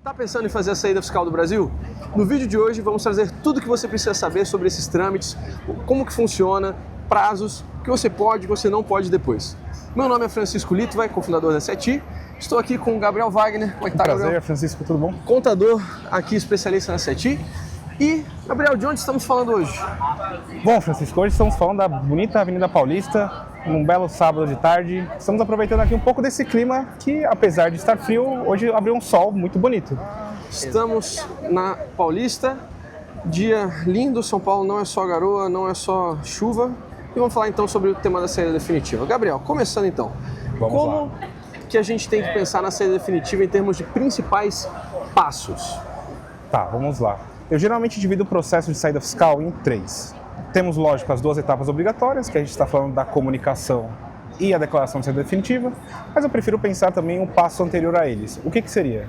Tá pensando em fazer a saída fiscal do Brasil? No vídeo de hoje vamos trazer tudo o que você precisa saber sobre esses trâmites, como que funciona, prazos, o que você pode e você não pode depois. Meu nome é Francisco Littwein, cofundador da SETI. Estou aqui com o Gabriel Wagner. Como é que tá, Prazer, Gabriel? Francisco, tudo bom? Contador aqui, especialista na SETI. E, Gabriel, de onde estamos falando hoje? Bom, Francisco, hoje estamos falando da bonita Avenida Paulista, num belo sábado de tarde. Estamos aproveitando aqui um pouco desse clima que, apesar de estar frio, hoje abriu um sol muito bonito. Estamos na Paulista, dia lindo. São Paulo não é só garoa, não é só chuva. E vamos falar então sobre o tema da saída definitiva. Gabriel, começando então. Vamos Como lá. que a gente tem que pensar na saída definitiva em termos de principais passos? Tá, vamos lá. Eu geralmente divido o processo de saída fiscal em três. Temos, lógico, as duas etapas obrigatórias, que a gente está falando da comunicação e a declaração de saída definitiva, mas eu prefiro pensar também um passo anterior a eles. O que seria?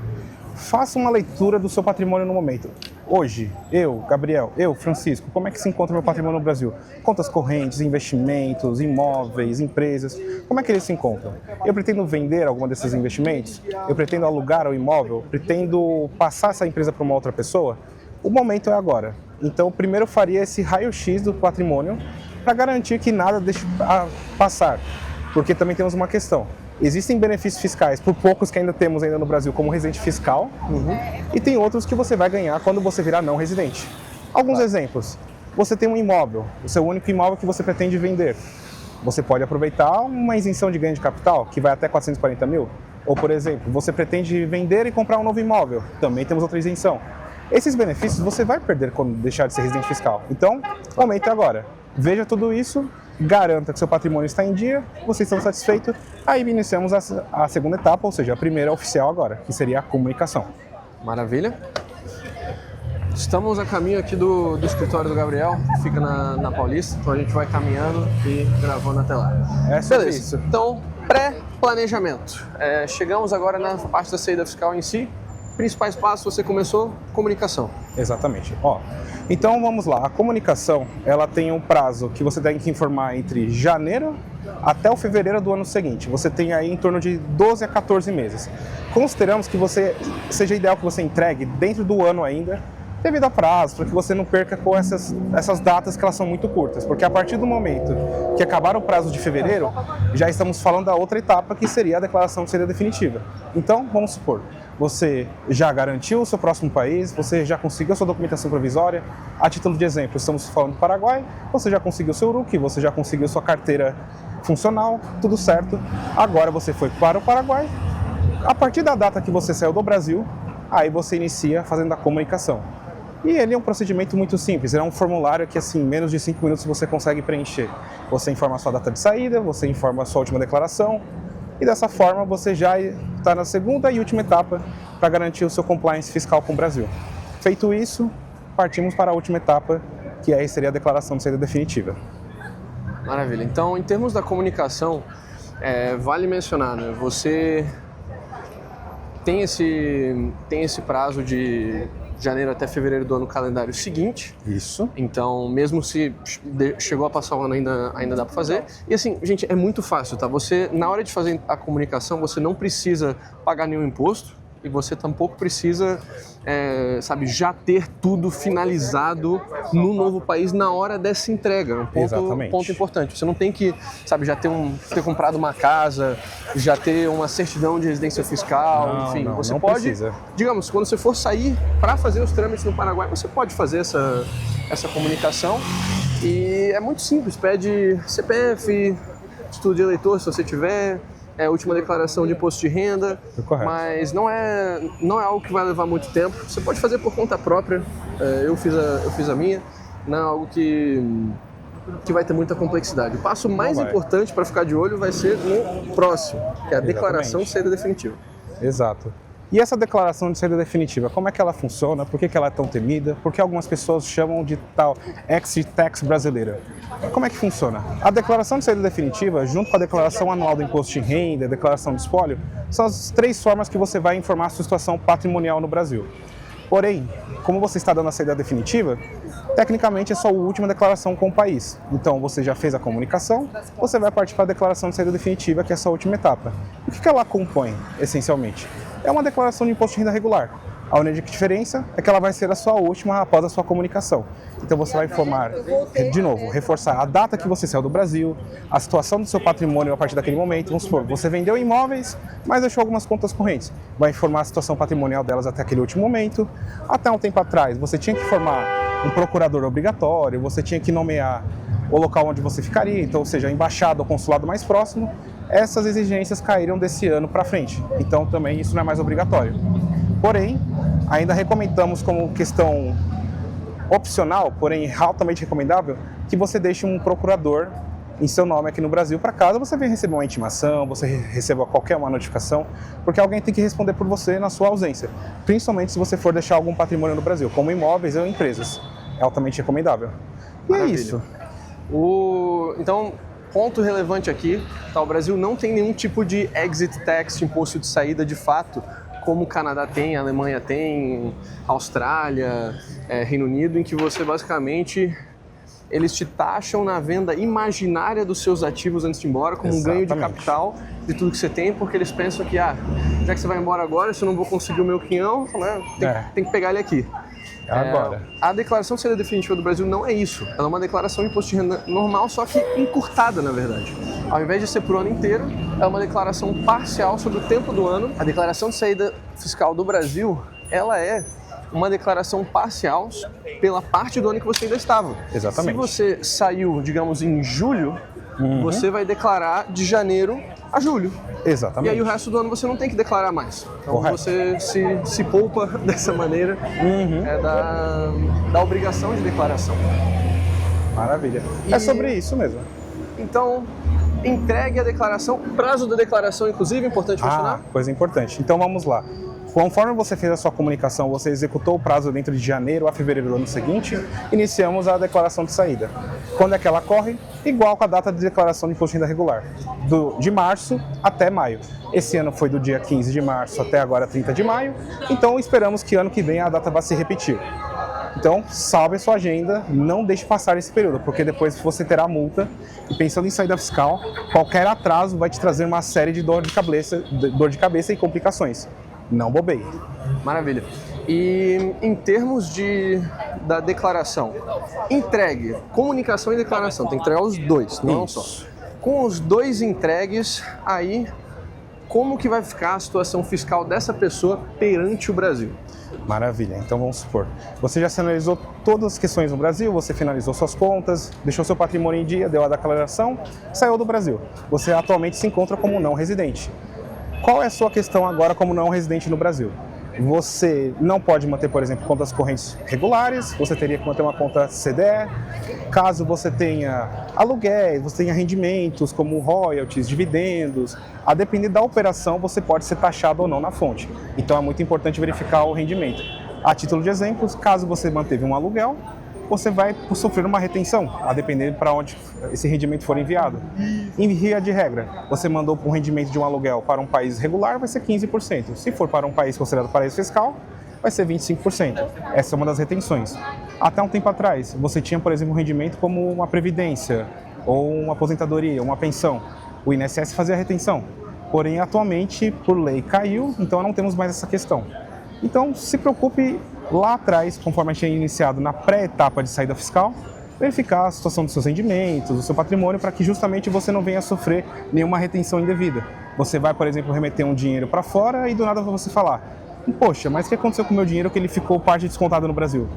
Faça uma leitura do seu patrimônio no momento. Hoje, eu, Gabriel, Francisco, como é que se encontra o meu patrimônio no Brasil? Contas correntes, investimentos, imóveis, empresas, como é que eles se encontram? Eu pretendo vender alguma desses investimentos? Eu pretendo alugar o imóvel? Pretendo passar essa empresa para uma outra pessoa? O momento é agora. Então, primeiro eu faria esse raio-x do patrimônio para garantir que nada deixe passar. Porque também temos uma questão. Existem benefícios fiscais, por poucos que ainda temos no Brasil, como residente fiscal, e tem outros que você vai ganhar quando você virar não residente. Alguns exemplos. Você tem um imóvel, o seu único imóvel que você pretende vender. Você pode aproveitar uma isenção de ganho de capital, que vai até 440 mil. Ou, por exemplo, você pretende vender e comprar um novo imóvel. Também temos outra isenção. Esses benefícios você vai perder quando deixar de ser residente fiscal. Então, o momento é agora. Veja tudo isso, garanta que seu patrimônio está em dia, vocês estão satisfeitos, aí iniciamos a segunda etapa, ou seja, a primeira oficial agora, que seria a comunicação. Maravilha. Estamos a caminho aqui do escritório do Gabriel, que fica na Paulista, então a gente vai caminhando e gravando até lá. É sobre Beleza. isso. Então, pré-planejamento. Chegamos agora na parte da saída fiscal em si. Principais passos, você começou, comunicação. Exatamente. Então vamos lá, a comunicação, ela tem um prazo que você tem que informar entre janeiro até o fevereiro do ano seguinte. Você tem aí em torno de 12 a 14 meses. Consideramos que seja ideal que você entregue dentro do ano ainda, devido a prazo, para que você não perca com essas datas que elas são muito curtas. Porque a partir do momento que acabar o prazo de fevereiro, já estamos falando da outra etapa, que seria a declaração de saída definitiva. Então, vamos supor, você já garantiu o seu próximo país, você já conseguiu a sua documentação provisória. A título de exemplo, estamos falando do Paraguai, você já conseguiu o seu RUC, você já conseguiu sua carteira funcional, tudo certo. Agora você foi para o Paraguai. A partir da data que você saiu do Brasil, aí você inicia fazendo a comunicação. E ele é um procedimento muito simples, é um formulário que assim, em menos de 5 minutos você consegue preencher. Você informa a sua data de saída, você informa a sua última declaração, e dessa forma você já está na segunda e última etapa para garantir o seu compliance fiscal com o Brasil. Feito isso, partimos para a última etapa, que aí seria a declaração de saída definitiva. Maravilha. Então, em termos da comunicação, vale mencionar, né? Você tem esse prazo de janeiro até fevereiro do ano calendário seguinte. Isso. Então, mesmo se chegou a passar o ano, ainda dá para fazer. E assim, gente, é muito fácil, tá? Você, na hora de fazer a comunicação, você não precisa pagar nenhum imposto e você tampouco precisa, já ter tudo finalizado no novo país na hora dessa entrega. Um ponto importante. Você não tem que, já ter comprado uma casa, já ter uma certidão de residência fiscal, enfim. Você não pode, precisa. digamos, quando você for sair para fazer os trâmites no Paraguai, você pode fazer essa comunicação. E é muito simples, pede CPF, título de eleitor se você tiver, última declaração de imposto de renda, mas não é algo que vai levar muito tempo. Você pode fazer por conta própria, eu fiz a minha, não é algo que vai ter muita complexidade. O passo mais importante para ficar de olho vai ser no próximo, que é a declaração de saída definitiva. Exato. E essa declaração de saída definitiva, como é que ela funciona? Por que ela é tão temida? Por que algumas pessoas chamam de tal exit tax brasileira? Como é que funciona? A declaração de saída definitiva, junto com a declaração anual do imposto de renda, a declaração de espólio, são as três formas que você vai informar a sua situação patrimonial no Brasil. Porém, como você está dando a saída definitiva, tecnicamente é só a última declaração com o país. Então, você já fez a comunicação, você vai partir para a declaração de saída definitiva, que é essa última etapa. O que ela compõe, essencialmente? É uma declaração de imposto de renda regular. A única diferença é que ela vai ser a sua última após a sua comunicação. Então você vai informar, de novo, reforçar a data que você saiu do Brasil, a situação do seu patrimônio a partir daquele momento. Vamos supor, você vendeu imóveis, mas deixou algumas contas correntes. Vai informar a situação patrimonial delas até aquele último momento. Até um tempo atrás, você tinha que formar um procurador obrigatório, você tinha que nomear o local onde você ficaria, então, ou seja, a embaixada ou consulado mais próximo. Essas exigências caíram desse ano para frente, então também isso não é mais obrigatório. Porém, ainda recomendamos como questão opcional, porém altamente recomendável, que você deixe um procurador em seu nome aqui no Brasil, para caso você venha receber uma intimação, você receba qualquer uma notificação, porque alguém tem que responder por você na sua ausência, principalmente se você for deixar algum patrimônio no Brasil, como imóveis ou empresas. É altamente recomendável. E Maravilha. É isso. Então, ponto relevante aqui, tá? O Brasil não tem nenhum tipo de exit tax, imposto de saída de fato, como o Canadá tem, a Alemanha tem, a Austrália, Reino Unido, em que você basicamente, eles te taxam na venda imaginária dos seus ativos antes de ir embora, como um ganho de capital de tudo que você tem, porque eles pensam que, já que você vai embora agora, se eu não vou conseguir o meu quinhão, né, tem que pegar ele aqui. Agora. A declaração de saída definitiva do Brasil não é isso. Ela é uma declaração de imposto de renda normal, só que encurtada, na verdade. Ao invés de ser por ano inteiro, é uma declaração parcial sobre o tempo do ano. A declaração de saída fiscal do Brasil, ela é uma declaração parcial pela parte do ano que você ainda estava. Exatamente. Se você saiu, digamos, em julho, você vai declarar de janeiro a julho. Exatamente. E aí o resto do ano você não tem que declarar mais. Então você se poupa dessa maneira da obrigação de declaração. Maravilha. É sobre isso mesmo. Então, entregue a declaração, o prazo da declaração, inclusive, é importante mencionar? Coisa importante. Então vamos lá. Conforme você fez a sua comunicação, você executou o prazo dentro de janeiro a fevereiro do ano seguinte, iniciamos a declaração de saída. Quando é que ela ocorre? Igual com a data de declaração de imposto de renda regular, de março até maio. Esse ano foi do dia 15 de março até agora 30 de maio, então esperamos que ano que vem a data vá se repetir. Então, salve a sua agenda, não deixe passar esse período, porque depois você terá multa. E pensando em saída fiscal, qualquer atraso vai te trazer uma série de dor de cabeça e complicações. Não bobeie. Maravilha. E em termos da declaração, entregue, comunicação e declaração, tem que entregar os dois, não só. Com os dois entregues, aí como que vai ficar a situação fiscal dessa pessoa perante o Brasil? Maravilha, então vamos supor, você já finalizou todas as questões no Brasil, você finalizou suas contas, deixou seu patrimônio em dia, deu a declaração, saiu do Brasil. Você atualmente se encontra como não residente. Qual é a sua questão agora como não residente no Brasil? Você não pode manter, por exemplo, contas correntes regulares, você teria que manter uma conta CDE. Caso você tenha aluguéis, você tenha rendimentos como royalties, dividendos, a depender da operação você pode ser taxado ou não na fonte. Então é muito importante verificar o rendimento. A título de exemplos, caso você manteve um aluguel, você vai sofrer uma retenção, a depender para onde esse rendimento for enviado. Em via de regra, você mandou um rendimento de um aluguel para um país regular, vai ser 15%. Se for para um país considerado paraíso fiscal, vai ser 25%. Essa é uma das retenções. Até um tempo atrás, você tinha, por exemplo, um rendimento como uma previdência, ou uma aposentadoria, uma pensão. O INSS fazia a retenção. Porém, atualmente, por lei, caiu, então não temos mais essa questão. Então, se preocupe lá atrás, conforme a gente tinha iniciado na pré-etapa de saída fiscal, verificar a situação dos seus rendimentos, do seu patrimônio, para que justamente você não venha a sofrer nenhuma retenção indevida. Você vai, por exemplo, remeter um dinheiro para fora e do nada você falar: poxa, mas o que aconteceu com o meu dinheiro que ele ficou parte descontado no Brasil?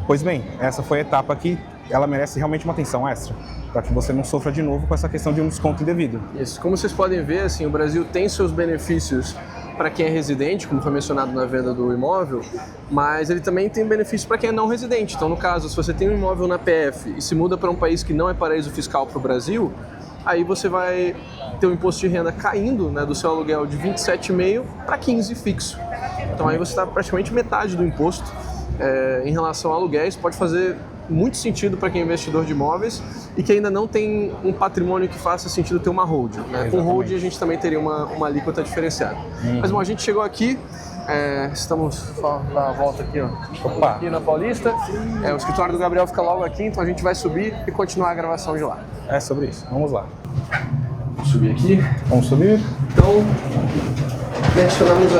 Pois bem, essa foi a etapa que ela merece realmente uma atenção extra, para que você não sofra de novo com essa questão de um desconto indevido. Isso. Como vocês podem ver, assim, o Brasil tem seus benefícios para quem é residente, como foi mencionado na venda do imóvel, mas ele também tem benefícios para quem é não residente. Então, no caso, se você tem um imóvel na PF e se muda para um país que não é paraíso fiscal para o Brasil, aí você vai ter o imposto de renda caindo, né, do seu aluguel de 27,5% para 15% fixo. Então aí você está praticamente metade do imposto. Em relação a aluguéis, pode fazer muito sentido para quem é investidor de imóveis e que ainda não tem um patrimônio que faça sentido ter uma hold, né? Com hold a gente também teria uma alíquota diferenciada. Mas bom, a gente chegou aqui, estamos só dar a volta aqui, ó, aqui na Paulista. O escritório do Gabriel fica logo aqui, então a gente vai subir e continuar a gravação de lá. É sobre isso, vamos lá. Vamos subir aqui. Vamos subir. Então, mencionamos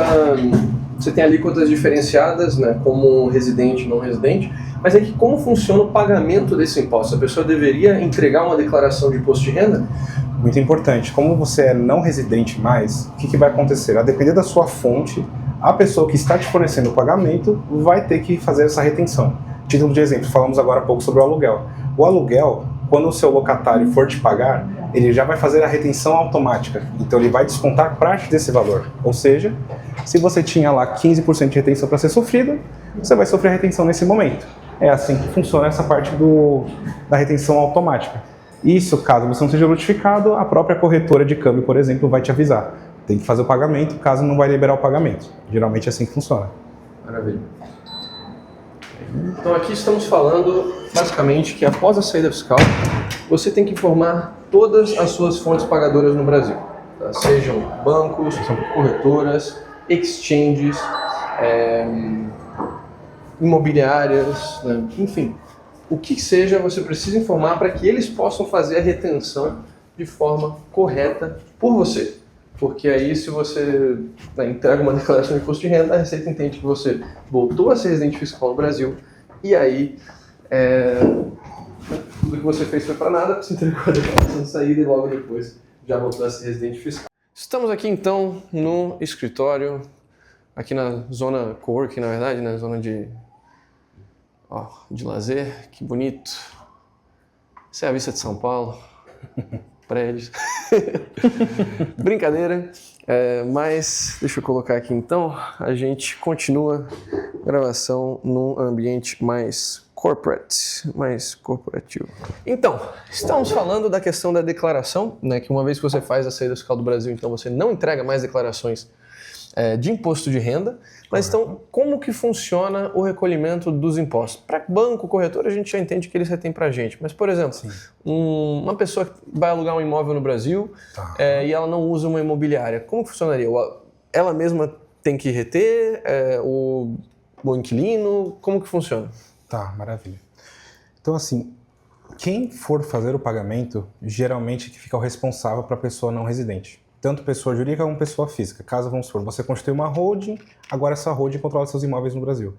você tem alíquotas diferenciadas, né, como residente e não residente, mas é que como funciona o pagamento desse imposto? A pessoa deveria entregar uma declaração de imposto de renda? Muito importante. Como você é não residente mais, o que vai acontecer? A depender da sua fonte, a pessoa que está te fornecendo o pagamento vai ter que fazer essa retenção. Título de exemplo, falamos agora há pouco sobre o aluguel. O aluguel, quando o seu locatário for te pagar, ele já vai fazer a retenção automática. Então ele vai descontar parte desse valor. Ou seja, se você tinha lá 15% de retenção para ser sofrida, você vai sofrer a retenção nesse momento. É assim que funciona essa parte da retenção automática. Isso, caso você não seja notificado, a própria corretora de câmbio, por exemplo, vai te avisar. Tem que fazer o pagamento, caso não vai liberar o pagamento. Geralmente é assim que funciona. Maravilha. Então aqui estamos falando basicamente que após a saída fiscal, você tem que informar todas as suas fontes pagadoras no Brasil. Tá? Sejam bancos, corretoras, exchanges, imobiliárias, né? Enfim. O que seja, você precisa informar para que eles possam fazer a retenção de forma correta por você. Porque aí, se você entrega uma declaração de imposto de renda, a Receita entende que você voltou a ser residente fiscal no Brasil e aí tudo que você fez foi para nada, você entregou a declaração de saída e logo depois já voltou a ser residente fiscal. Estamos aqui então no escritório, aqui na zona coworking, na verdade, na zona de lazer, que bonito. Essa é a vista de São Paulo. Prédios. Brincadeira. Mas deixa eu colocar aqui então. A gente continua a gravação num ambiente mais corporate, mais corporativo. Então, estamos falando da questão da declaração, né? Que uma vez que você faz a saída fiscal do Brasil, então você não entrega mais declarações de imposto de renda, mas então como que funciona o recolhimento dos impostos? Para banco, corretor, a gente já entende que eles retêm para a gente, mas por exemplo, uma pessoa que vai alugar um imóvel no Brasil e ela não usa uma imobiliária, como que funcionaria? Ela mesma tem que reter o inquilino? Como que funciona? Tá, maravilha. Então assim, quem for fazer o pagamento, geralmente que fica o responsável para a pessoa não residente. Tanto pessoa jurídica como pessoa física. Caso, vamos supor, você constitui uma holding, agora essa holding controla seus imóveis no Brasil.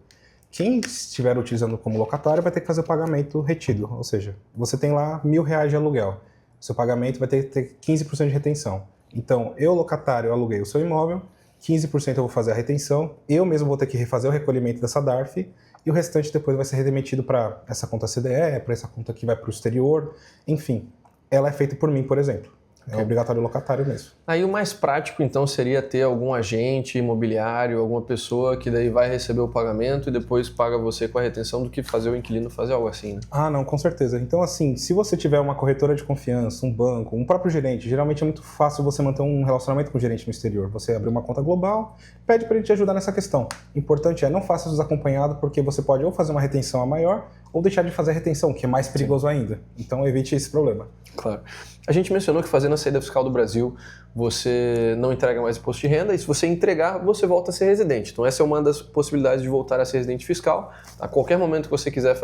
Quem estiver utilizando como locatário vai ter que fazer o pagamento retido, ou seja, você tem lá R$1.000 de aluguel, seu pagamento vai ter que ter 15% de retenção. Então, eu, locatário, aluguei o seu imóvel, 15% eu vou fazer a retenção, eu mesmo vou ter que refazer o recolhimento dessa DARF e o restante depois vai ser remetido para essa conta CDE, para essa conta que vai para o exterior, enfim, ela é feita por mim, por exemplo. É obrigatório locatário mesmo. Aí o mais prático, então, seria ter algum agente imobiliário, alguma pessoa que daí vai receber o pagamento e depois paga você com a retenção do que fazer o inquilino fazer algo assim, né? Ah, não, com certeza. Então, assim, se você tiver uma corretora de confiança, um banco, um próprio gerente, geralmente é muito fácil você manter um relacionamento com o gerente no exterior. Você abrir uma conta global, pede para ele te ajudar nessa questão. O importante é não faça desacompanhado, porque você pode ou fazer uma retenção a maior ou deixar de fazer a retenção, que é mais perigoso ainda. Então, evite esse problema. Claro. A gente mencionou que fazendo a saída fiscal do Brasil, você não entrega mais imposto de renda e se você entregar, você volta a ser residente. Então essa é uma das possibilidades de voltar a ser residente fiscal. A qualquer momento que você quiser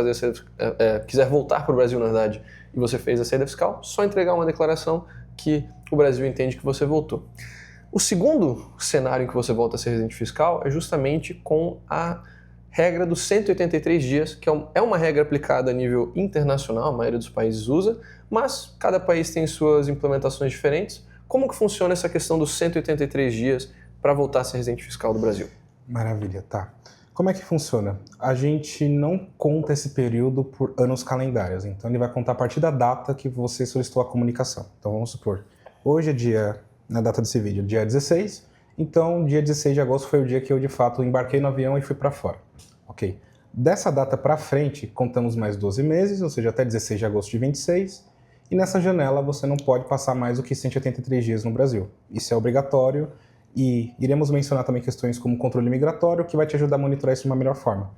quiser voltar para o Brasil, na verdade, e você fez a saída fiscal, só entregar uma declaração que o Brasil entende que você voltou. O segundo cenário em que você volta a ser residente fiscal é justamente com a regra dos 183 dias, que é uma regra aplicada a nível internacional, a maioria dos países usa, mas cada país tem suas implementações diferentes. Como que funciona essa questão dos 183 dias para voltar a ser residente fiscal do Brasil? Maravilha, tá. Como é que funciona? A gente não conta esse período por anos calendários, então ele vai contar a partir da data que você solicitou a comunicação. Então vamos supor, hoje é dia, na data desse vídeo, dia 16, então dia 16 de agosto foi o dia que eu de fato embarquei no avião e fui para fora. Ok. Dessa data para frente, contamos mais 12 meses, ou seja, até 16 de agosto de 26, e nessa janela você não pode passar mais do que 183 dias no Brasil. Isso é obrigatório e iremos mencionar também questões como controle migratório, que vai te ajudar a monitorar isso de uma melhor forma.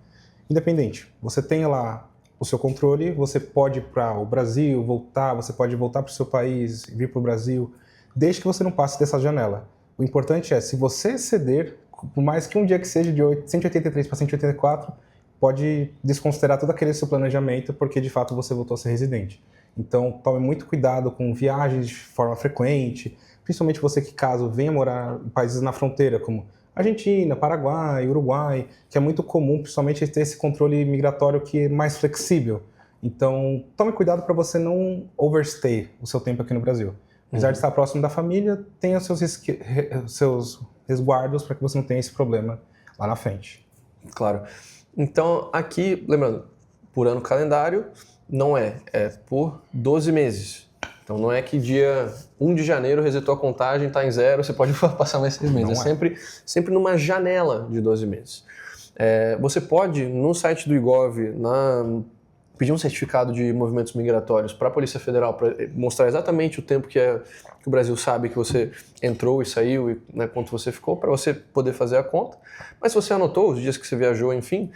Independente, você tem lá o seu controle, você pode ir para o Brasil, voltar, você pode voltar para o seu país, vir para o Brasil, desde que você não passe dessa janela. O importante é, se você exceder, por mais que um dia que seja de 183 para 184, pode desconsiderar todo aquele seu planejamento, porque de fato você voltou a ser residente. Então tome muito cuidado com viagens de forma frequente, principalmente você que caso venha morar em países na fronteira, como Argentina, Paraguai, Uruguai, que é muito comum, principalmente, ter esse controle migratório que é mais flexível. Então, tome cuidado para você não overstay o seu tempo aqui no Brasil. Apesar de estar próximo da família, tenha os seus resguardos para que você não tenha esse problema lá na frente. Claro. Então, aqui, lembrando, por ano calendário, não é por 12 meses. Então, não é que dia 1 de janeiro resetou a contagem, está em 0, você pode passar mais 6 meses. Sempre numa janela de 12 meses. Você pode, no site do IGOV, pedir um certificado de movimentos migratórios para a Polícia Federal para mostrar exatamente o tempo que o Brasil sabe que você entrou e saiu e, né, quanto você ficou, para você poder fazer a conta. Mas se você anotou os dias que você viajou, enfim,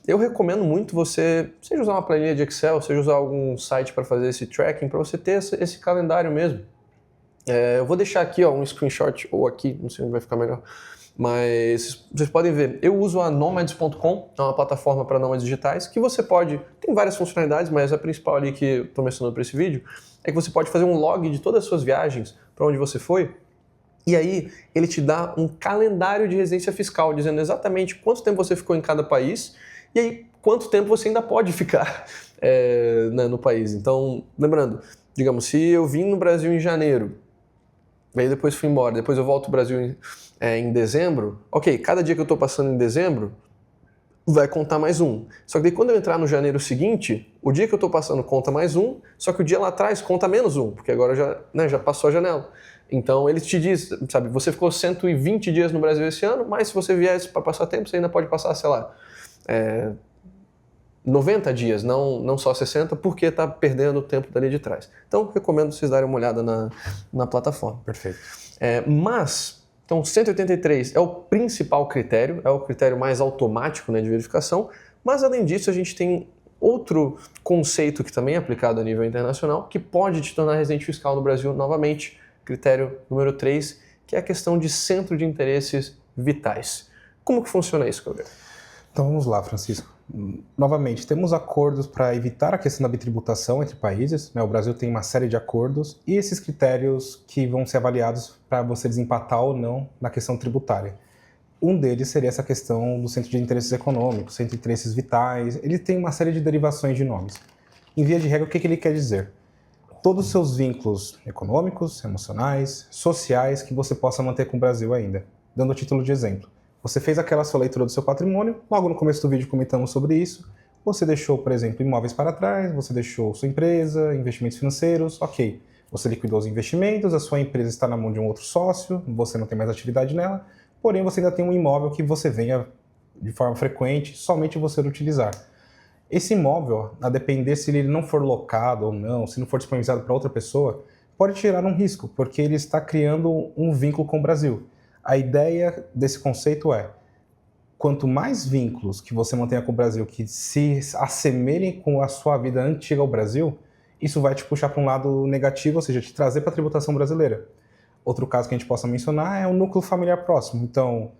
eu recomendo muito você, seja usar uma planilha de Excel, seja usar algum site para fazer esse tracking, para você ter esse calendário mesmo. Eu vou deixar aqui um screenshot, ou aqui, não sei onde vai ficar melhor, mas vocês podem ver, eu uso a Nomads.com, é uma plataforma para nômades digitais, que você tem várias funcionalidades, mas a principal ali que eu estou mencionando para esse vídeo, é que você pode fazer um log de todas as suas viagens, para onde você foi, e aí ele te dá um calendário de residência fiscal, dizendo exatamente quanto tempo você ficou em cada país, e aí quanto tempo você ainda pode ficar no país. Então, lembrando, digamos, se eu vim no Brasil em janeiro, aí depois fui embora, depois eu volto ao Brasil em dezembro, ok, cada dia que eu estou passando em dezembro vai contar mais um. Só que daí quando eu entrar no janeiro seguinte, o dia que eu estou passando conta mais um, só que o dia lá atrás conta menos um, porque agora já passou a janela. Então ele te diz, sabe, você ficou 120 dias no Brasil esse ano, mas se você viesse para passar tempo, você ainda pode passar, sei lá, 90 dias, não só 60, porque está perdendo o tempo dali de trás. Então, recomendo vocês darem uma olhada na plataforma. Perfeito. Então, 183 é o principal critério, é o critério mais automático, né, de verificação, mas além disso a gente tem outro conceito que também é aplicado a nível internacional, que pode te tornar residente fiscal no Brasil novamente, critério número 3, que é a questão de centro de interesses vitais. Como que funciona isso, Caldeira? Então vamos lá, Francisco. Novamente, temos acordos para evitar a questão da bitributação entre países, né? O Brasil tem uma série de acordos e esses critérios que vão ser avaliados para você desempatar ou não na questão tributária. Um deles seria essa questão do centro de interesses econômicos, centro de interesses vitais. Ele tem uma série de derivações de nomes. Em via de regra, o que ele quer dizer? Todos os seus vínculos econômicos, emocionais, sociais que você possa manter com o Brasil ainda. Dando título de exemplo. Você fez aquela sua leitura do seu patrimônio, logo no começo do vídeo comentamos sobre isso. Você deixou, por exemplo, imóveis para trás, você deixou sua empresa, investimentos financeiros, ok. Você liquidou os investimentos, a sua empresa está na mão de um outro sócio, você não tem mais atividade nela, porém você ainda tem um imóvel que você venha de forma frequente, somente você utilizar. Esse imóvel, a depender se ele não for locado ou não, se não for disponibilizado para outra pessoa, pode gerar um risco, porque ele está criando um vínculo com o Brasil. A ideia desse conceito é, quanto mais vínculos que você mantenha com o Brasil que se assemelhem com a sua vida antiga ao Brasil, isso vai te puxar para um lado negativo, ou seja, te trazer para a tributação brasileira. Outro caso que a gente possa mencionar é o núcleo familiar próximo. Então,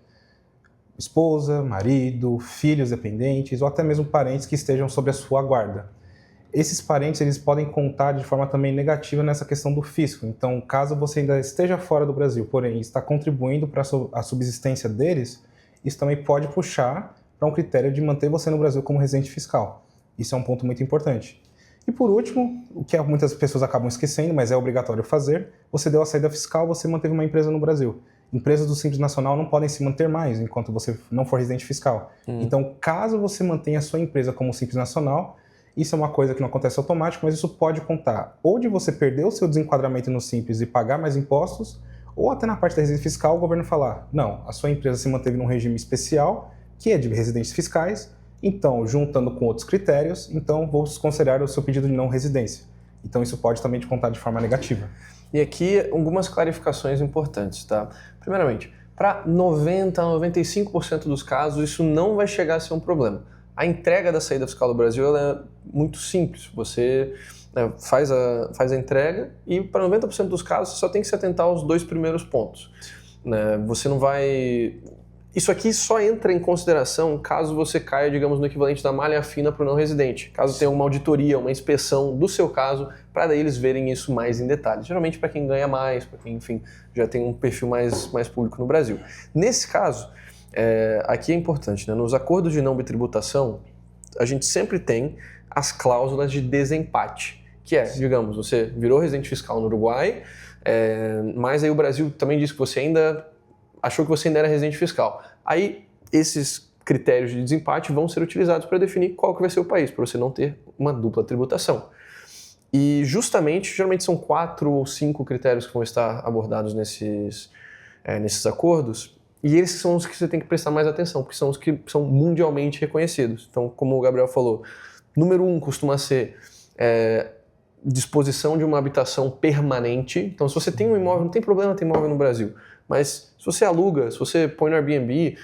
esposa, marido, filhos dependentes ou até mesmo parentes que estejam sob a sua guarda. Esses parentes eles podem contar de forma também negativa nessa questão do fisco. Então, caso você ainda esteja fora do Brasil, porém está contribuindo para a subsistência deles, isso também pode puxar para um critério de manter você no Brasil como residente fiscal. Isso é um ponto muito importante. E por último, o que muitas pessoas acabam esquecendo, mas é obrigatório fazer, você deu a saída fiscal, você manteve uma empresa no Brasil. Empresas do Simples Nacional não podem se manter mais enquanto você não for residente fiscal. Então, caso você mantenha a sua empresa como Simples Nacional, isso é uma coisa que não acontece automático, mas isso pode contar ou de você perder o seu desenquadramento no Simples e pagar mais impostos, ou até na parte da residência fiscal o governo falar, não, a sua empresa se manteve num regime especial, que é de residências fiscais, então, juntando com outros critérios, então vou considerar o seu pedido de não residência. Então isso pode também te contar de forma negativa. E aqui algumas clarificações importantes, tá? Primeiramente, para 90% a 95% dos casos, isso não vai chegar a ser um problema. A entrega da saída fiscal do Brasil ela é muito simples. Você faz a entrega e para 90% dos casos você só tem que se atentar aos 2 primeiros pontos. Você não vai... Isso aqui só entra em consideração caso você caia, digamos, no equivalente da malha fina para o não residente. Caso tenha uma auditoria, uma inspeção do seu caso, para daí eles verem isso mais em detalhes. Geralmente para quem ganha mais, para quem, enfim, já tem um perfil mais público no Brasil. Nesse caso, aqui é importante, né? Nos acordos de não bitributação, a gente sempre tem as cláusulas de desempate, que é, digamos, você virou residente fiscal no Uruguai, mas aí o Brasil também disse que você ainda achou que você ainda era residente fiscal. Aí esses critérios de desempate vão ser utilizados para definir qual que vai ser o país, para você não ter uma dupla tributação. E justamente, geralmente são 4 ou 5 critérios que vão estar abordados nesses acordos, e eles são os que você tem que prestar mais atenção, porque são os que são mundialmente reconhecidos. Então, como o Gabriel falou, número 1 costuma ser disposição de uma habitação permanente. Então, se você tem um imóvel, não tem problema ter imóvel no Brasil, mas se você aluga, se você põe no Airbnb,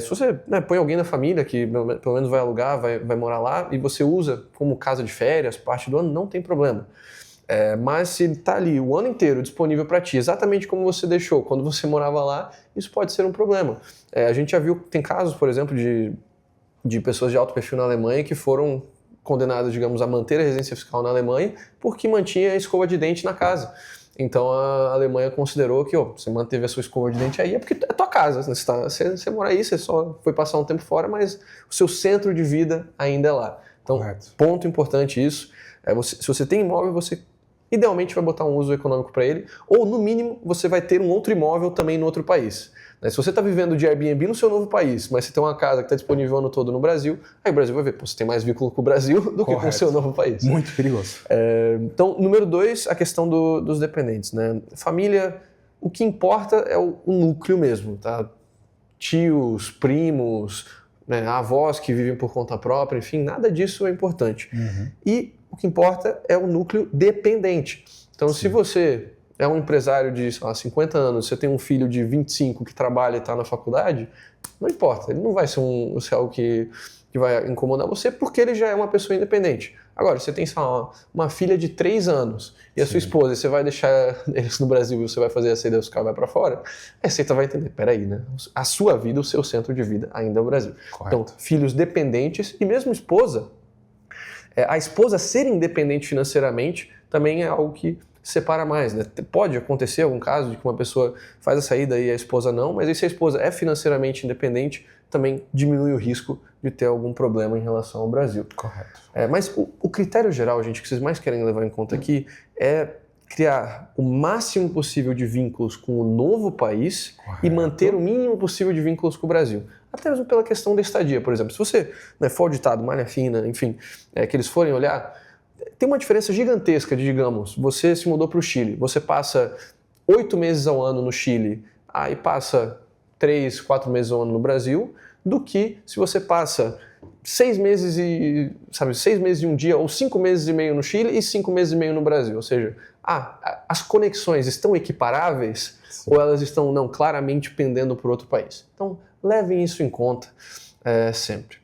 se você põe alguém na família que pelo menos vai alugar, vai morar lá, e você usa como casa de férias, parte do ano, não tem problema. Mas se está ali o ano inteiro disponível para ti, exatamente como você deixou quando você morava lá, isso pode ser um problema. A gente já viu, tem casos, por exemplo, de pessoas de alto perfil na Alemanha que foram condenadas, digamos, a manter a residência fiscal na Alemanha porque mantinha a escova de dente na casa. Então a Alemanha considerou que você manteve a sua escova de dente aí, é porque é tua casa, você mora aí, você só foi passar um tempo fora, mas o seu centro de vida ainda é lá. Então, correto. Ponto importante isso, se você tem imóvel, você idealmente vai botar um uso econômico para ele, ou no mínimo você vai ter um outro imóvel também no outro país. Se você está vivendo de Airbnb no seu novo país, mas você tem uma casa que está disponível o ano todo no Brasil, aí o Brasil vai ver, você tem mais vínculo com o Brasil do que com o seu novo país. Muito perigoso. Então, número 2, a questão dos dependentes, né? Família, o que importa é o núcleo mesmo, tá? Tios, primos, né? Avós que vivem por conta própria, enfim, nada disso é importante. Uhum. E o que importa é o núcleo dependente. Então, se você é um empresário de 50 anos, você tem um filho de 25 que trabalha e está na faculdade, não importa, ele não vai ser algo que vai incomodar você porque ele já é uma pessoa independente. Agora, você tem uma filha de 3 anos e a sua esposa, você vai deixar eles no Brasil e você vai fazer a saída dos caras vai para fora, aí você vai entender, peraí, né? A sua vida, o seu centro de vida ainda é o Brasil. Correto. Então, filhos dependentes e mesmo esposa, a esposa ser independente financeiramente também é algo que separa mais, né? Pode acontecer algum caso de que uma pessoa faz a saída e a esposa não, mas aí se a esposa é financeiramente independente, também diminui o risco de ter algum problema em relação ao Brasil. Correto. Mas o critério geral, gente, que vocês mais querem levar em conta aqui é criar o máximo possível de vínculos com o novo país. Correto. E manter o mínimo possível de vínculos com o Brasil. Até mesmo pela questão da estadia, por exemplo. Se você for ditado, malha fina, enfim, que eles forem olhar, tem uma diferença gigantesca de, digamos, você se mudou para o Chile, você passa 8 meses ao ano no Chile, aí passa 3, 4 meses ao ano no Brasil, do que se você passa 6 meses e um dia, ou 5 meses e meio no Chile e 5 meses e meio no Brasil. Ou seja, as conexões estão equiparáveis. Sim. Ou elas estão, claramente pendendo por outro país. Então, levem isso em conta sempre.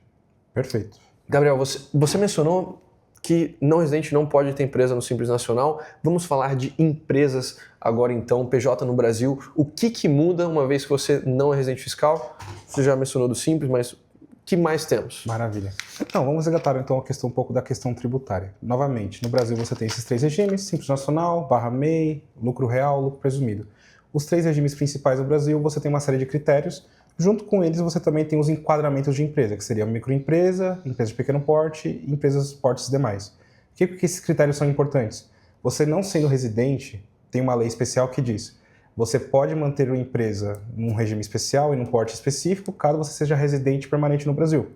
Perfeito. Gabriel, você mencionou que não residente não pode ter empresa no Simples Nacional. Vamos falar de empresas agora então, PJ no Brasil. O que muda uma vez que você não é residente fiscal? Você já mencionou do Simples, mas o que mais temos? Maravilha. Então, vamos resgatar então um pouco da questão tributária. Novamente, no Brasil você tem esses 3 regimes, Simples Nacional, /MEI, lucro real, lucro presumido. Os 3 regimes principais do Brasil, você tem uma série de critérios. Junto com eles, você também tem os enquadramentos de empresa, que seria microempresa, empresa de pequeno porte e empresas portes demais. Por que esses critérios são importantes? Você não sendo residente, tem uma lei especial que diz você pode manter uma empresa num regime especial e num porte específico, caso você seja residente permanente no Brasil.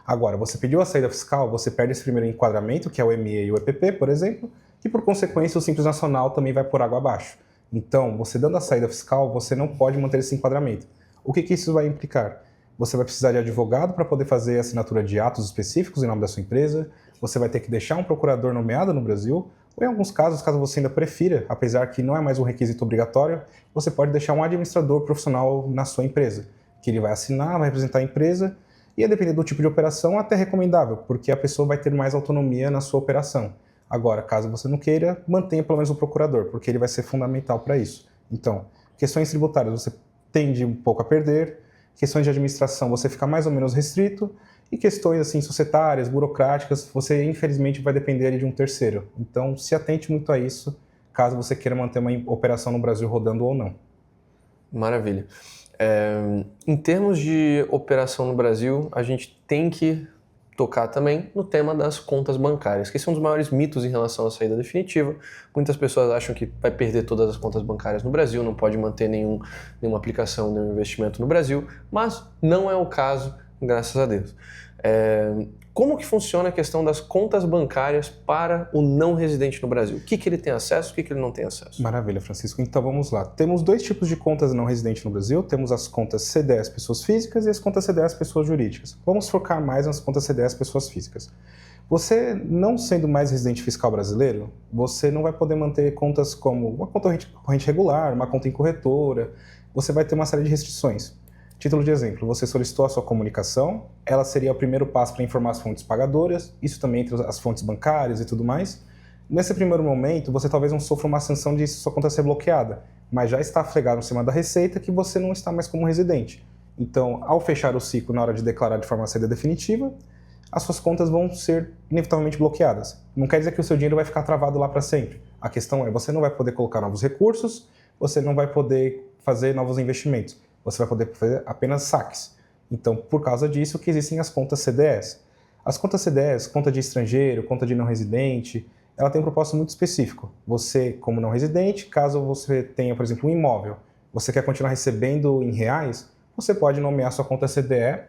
Agora, você pediu a saída fiscal, você perde esse primeiro enquadramento, que é o MEI e o EPP, por exemplo, e por consequência o Simples Nacional também vai por água abaixo. Então, você dando a saída fiscal, você não pode manter esse enquadramento. O que isso vai implicar? Você vai precisar de advogado para poder fazer a assinatura de atos específicos em nome da sua empresa, você vai ter que deixar um procurador nomeado no Brasil, ou em alguns casos, caso você ainda prefira, apesar que não é mais um requisito obrigatório, você pode deixar um administrador profissional na sua empresa, que ele vai assinar, vai representar a empresa, e a depender do tipo de operação, até recomendável, porque a pessoa vai ter mais autonomia na sua operação. Agora, caso você não queira, mantenha pelo menos o procurador, porque ele vai ser fundamental para isso. Então, questões tributárias você tende um pouco a perder, questões de administração você fica mais ou menos restrito, e questões assim, societárias, burocráticas, você infelizmente vai depender ali de um terceiro. Então, se atente muito a isso, caso você queira manter uma operação no Brasil rodando ou não. Maravilha. Em termos de operação no Brasil, a gente tem que tocar também no tema das contas bancárias, que são um dos maiores mitos em relação à saída definitiva. Muitas pessoas acham que vai perder todas as contas bancárias no Brasil, não pode manter nenhuma aplicação, nenhum investimento no Brasil, mas não é o caso, graças a Deus. Como que funciona a questão das contas bancárias para o não residente no Brasil? O que ele tem acesso, o que ele não tem acesso? Maravilha, Francisco. Então vamos lá. Temos dois tipos de contas não residentes no Brasil. Temos as contas CDS pessoas físicas e as contas CDS pessoas jurídicas. Vamos focar mais nas contas CDS pessoas físicas. Você, não sendo mais residente fiscal brasileiro, você não vai poder manter contas como uma conta corrente regular, uma conta em corretora. Você vai ter uma série de restrições. Título de exemplo, você solicitou a sua comunicação, ela seria o primeiro passo para informar as fontes pagadoras, isso também entre as fontes bancárias e tudo mais. Nesse primeiro momento, você talvez não sofra uma sanção de sua conta ser bloqueada, mas já está flegado no sistema da Receita que você não está mais como residente. Então, ao fechar o ciclo na hora de declarar de forma a saída definitiva, as suas contas vão ser inevitavelmente bloqueadas. Não quer dizer que o seu dinheiro vai ficar travado lá para sempre. A questão é, você não vai poder colocar novos recursos, você não vai poder fazer novos investimentos. Você vai poder fazer apenas saques. Então, por causa disso que existem as contas CDS. As contas CDS, conta de estrangeiro, conta de não residente, ela tem um propósito muito específico. Você, como não residente, caso você tenha, por exemplo, um imóvel, você quer continuar recebendo em reais, você pode nomear sua conta CDE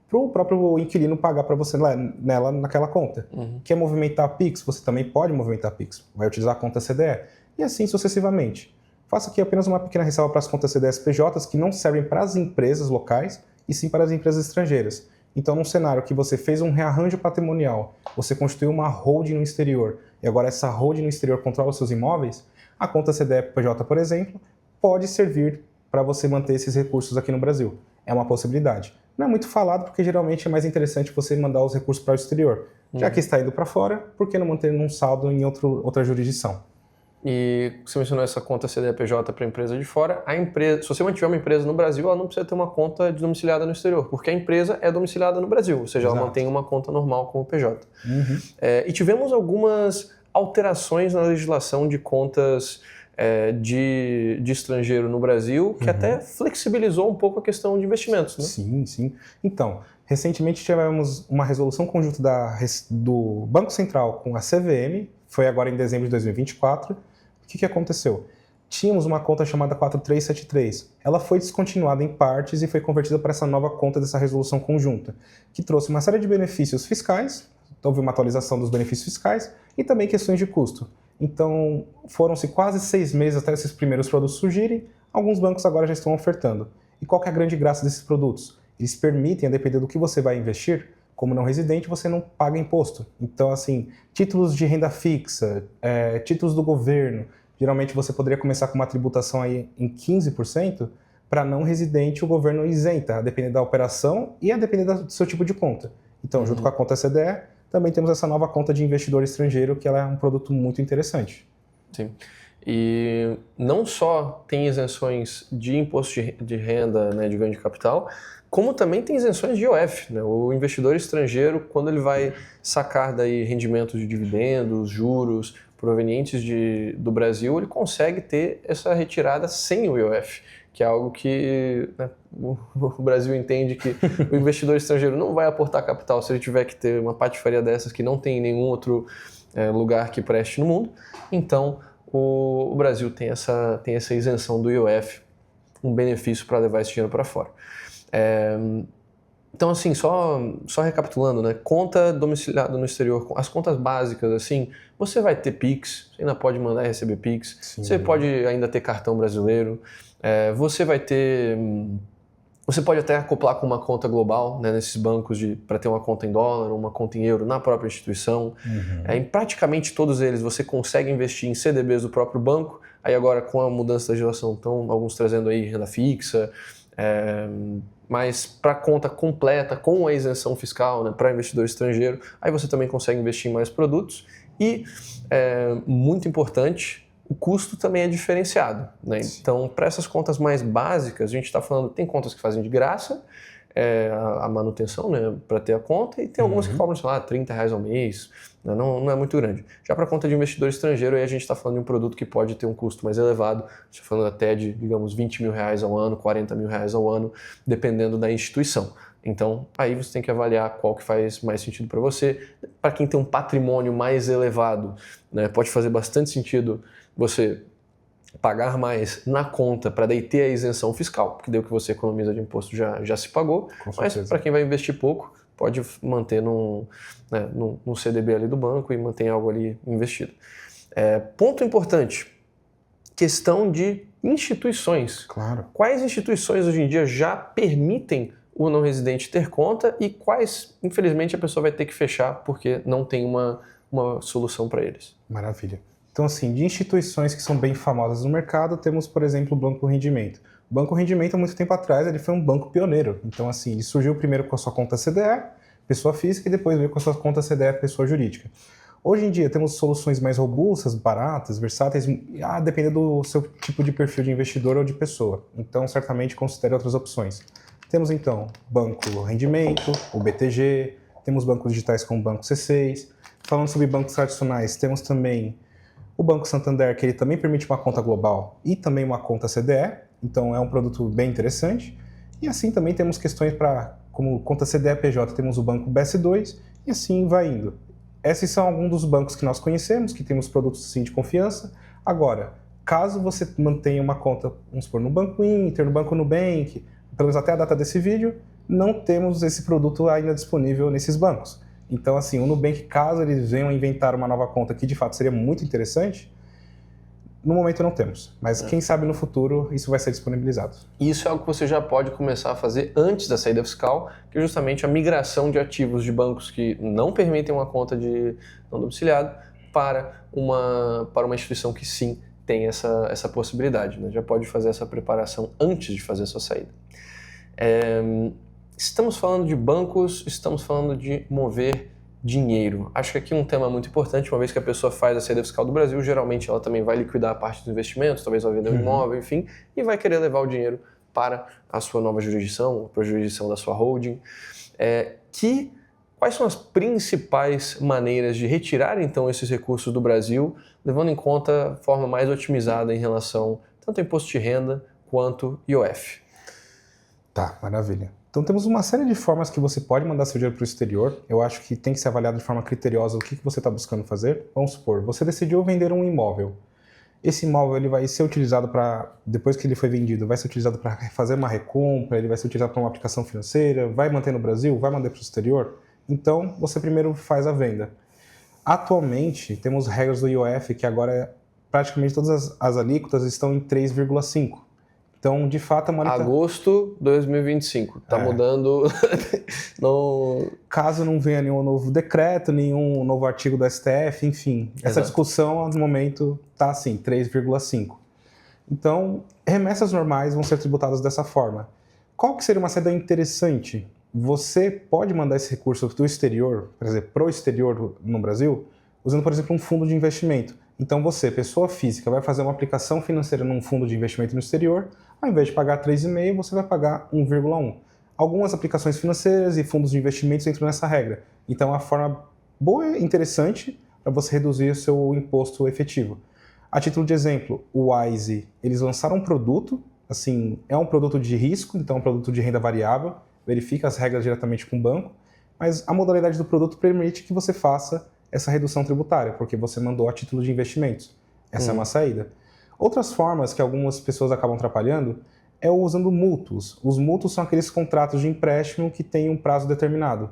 para o próprio inquilino pagar para você naquela conta. Quer movimentar Pix? Você também pode movimentar Pix. Vai utilizar a conta CDE. E assim sucessivamente. Faço aqui apenas uma pequena ressalva para as contas CDS-PJs que não servem para as empresas locais e sim para as empresas estrangeiras. Então, num cenário que você fez um rearranjo patrimonial, você constituiu uma holding no exterior e agora essa holding no exterior controla os seus imóveis, a conta CDE-PJ, por exemplo, pode servir para você manter esses recursos aqui no Brasil. É uma possibilidade. Não é muito falado porque geralmente é mais interessante você mandar os recursos para o exterior. Já que está indo para fora, por que não manter um saldo em outra jurisdição? E você mencionou essa conta CDPJ para a empresa de fora. A empresa, se você mantiver uma empresa no Brasil, ela não precisa ter uma conta domiciliada no exterior, porque a empresa é domiciliada no Brasil, ou seja, ela mantém uma conta normal como PJ. E tivemos algumas alterações na legislação de contas de estrangeiro no Brasil, que até flexibilizou um pouco a questão de investimentos, né? Sim, sim. Então, recentemente tivemos uma resolução conjunta do Banco Central com a CVM, foi agora em dezembro de 2024. O que aconteceu? Tínhamos uma conta chamada 4373. Ela foi descontinuada em partes e foi convertida para essa nova conta dessa resolução conjunta, que trouxe uma série de benefícios fiscais, houve uma atualização dos benefícios fiscais e também questões de custo. Então, foram-se quase 6 meses até esses primeiros produtos surgirem, alguns bancos agora já estão ofertando. E qual que é a grande graça desses produtos? Eles permitem, a depender do que você vai investir, como não residente, você não paga imposto. Então, assim, títulos de renda fixa, títulos do governo, geralmente você poderia começar com uma tributação aí em 15%, para não residente o governo isenta, a depender da operação e a depender do seu tipo de conta. Então, junto com a conta CDE, também temos essa nova conta de investidor estrangeiro, que ela é um produto muito interessante. Sim. E não só tem isenções de imposto de renda, né, de ganho de capital, como também tem isenções de IOF, né? O investidor estrangeiro, quando ele vai sacar daí rendimentos de dividendos, juros provenientes do Brasil, ele consegue ter essa retirada sem o IOF, que é algo que, né, o Brasil entende que o investidor estrangeiro não vai aportar capital se ele tiver que ter uma patifaria dessas que não tem em nenhum outro lugar que preste no mundo. Então, o Brasil tem essa isenção do IOF, um benefício para levar esse dinheiro para fora. Então, assim, só recapitulando, né? Conta domiciliada no exterior, as contas básicas, assim, você vai ter Pix, você ainda pode mandar e receber Pix, você pode ainda ter cartão brasileiro, você pode até acoplar com uma conta global, né, nesses bancos para ter uma conta em dólar ou uma conta em euro na própria instituição. Em praticamente todos eles você consegue investir em CDBs do próprio banco. Aí agora, com a mudança da legislação, estão alguns trazendo aí renda fixa, mas para conta completa, com a isenção fiscal, né, para investidor estrangeiro, aí você também consegue investir em mais produtos. E, muito importante, o custo também é diferenciado, né? Então, para essas contas mais básicas, a gente está falando, tem contas que fazem de graça, a manutenção, né, para ter a conta, e tem algumas que cobram, sei lá, R$30 ao mês, né, não é muito grande. Já para conta de investidor estrangeiro, aí a gente está falando de um produto que pode ter um custo mais elevado, está falando até de, digamos, R$20 mil ao ano, R$40 mil ao ano, dependendo da instituição. Então, aí você tem que avaliar qual que faz mais sentido para você. Para quem tem um patrimônio mais elevado, né, pode fazer bastante sentido você pagar mais na conta para daí ter a isenção fiscal, porque daí o que você economiza de imposto já se pagou, mas para quem vai investir pouco, pode manter num CDB ali do banco e manter algo ali investido. Ponto importante, questão de instituições. Claro. Quais instituições hoje em dia já permitem o não residente ter conta e quais, infelizmente, a pessoa vai ter que fechar porque não tem uma solução para eles? Maravilha. Então, assim, de instituições que são bem famosas no mercado, temos, por exemplo, o Banco Rendimento. O Banco Rendimento, há muito tempo atrás, ele foi um banco pioneiro. Então, assim, ele surgiu primeiro com a sua conta CDE, pessoa física, e depois veio com a sua conta CDE, pessoa jurídica. Hoje em dia, temos soluções mais robustas, baratas, versáteis, a depender do seu tipo de perfil de investidor ou de pessoa. Então, certamente, considere outras opções. Temos, então, Banco Rendimento, o BTG, temos bancos digitais como o Banco C6. Falando sobre bancos tradicionais, temos também o Banco Santander, que ele também permite uma conta global e também uma conta CDE, então é um produto bem interessante. E assim também temos questões para, como conta CDE PJ, temos o Banco BS2 e assim vai indo. Esses são alguns dos bancos que nós conhecemos, que temos produtos sim de confiança. Agora, caso você mantenha uma conta, vamos supor, no Banco Inter, no Banco Nubank, pelo menos até a data desse vídeo, não temos esse produto ainda disponível nesses bancos. Então, assim, o Nubank, caso eles venham inventar uma nova conta que de fato seria muito interessante, no momento não temos. Mas quem sabe no futuro isso vai ser disponibilizado. Isso é algo que você já pode começar a fazer antes da saída fiscal, que é justamente a migração de ativos de bancos que não permitem uma conta de não domiciliado para uma instituição que sim tem essa possibilidade, né? Já pode fazer essa preparação antes de fazer a sua saída. Estamos falando de bancos, estamos falando de mover dinheiro. Acho que aqui um tema muito importante, uma vez que a pessoa faz a saída fiscal do Brasil, geralmente ela também vai liquidar a parte dos investimentos, talvez vai vender um imóvel, enfim, e vai querer levar o dinheiro para a sua nova jurisdição, para a jurisdição da sua holding. Quais são as principais maneiras de retirar, então, esses recursos do Brasil, levando em conta a forma mais otimizada em relação tanto ao imposto de renda quanto IOF? Tá, maravilha. Então temos uma série de formas que você pode mandar seu dinheiro para o exterior. Eu acho que tem que ser avaliado de forma criteriosa o que você está buscando fazer. Vamos supor, você decidiu vender um imóvel. Esse imóvel ele vai ser utilizado para, depois que ele foi vendido, vai ser utilizado para fazer uma recompra, ele vai ser utilizado para uma aplicação financeira, vai manter no Brasil, vai mandar para o exterior. Então você primeiro faz a venda. Atualmente temos regras do IOF que agora praticamente todas as alíquotas estão em 3,5%. Então, de fato, a moneta... Agosto de 2025. Está mudando... Caso não venha nenhum novo decreto, nenhum novo artigo do STF, enfim. Exato. Essa discussão, no momento, está assim, 3,5. Então, remessas normais vão ser tributadas dessa forma. Qual que seria uma saída interessante? Você pode mandar esse recurso do exterior, por exemplo, para o exterior no Brasil, usando, por exemplo, um fundo de investimento. Então você, pessoa física, vai fazer uma aplicação financeira num fundo de investimento no exterior, ao invés de pagar 3,5%, você vai pagar 1,1%. Algumas aplicações financeiras e fundos de investimentos entram nessa regra. Então é uma forma boa e interessante para você reduzir o seu imposto efetivo. A título de exemplo, o Wise, eles lançaram um produto, assim, é um produto de risco, então é um produto de renda variável, verifica as regras diretamente com o banco, mas a modalidade do produto permite que você faça essa redução tributária, porque você mandou a título de investimentos. Essa é uma saída. Outras formas que algumas pessoas acabam atrapalhando é usando mútuos. Os mútuos são aqueles contratos de empréstimo que têm um prazo determinado.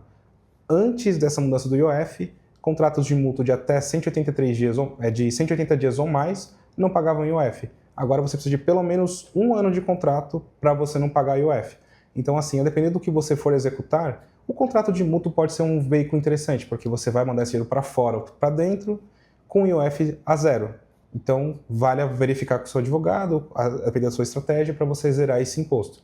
Antes dessa mudança do IOF, contratos de mútuo de até 183 dias, de 180 dias ou mais não pagavam IOF. Agora você precisa de pelo menos 1 ano de contrato para você não pagar IOF. Então, assim, a depender do que você for executar, o contrato de mútuo pode ser um veículo interessante, porque você vai mandar esse dinheiro para fora ou para dentro com IOF a zero. Então, vale verificar com o seu advogado, a depender da sua estratégia, para você zerar esse imposto.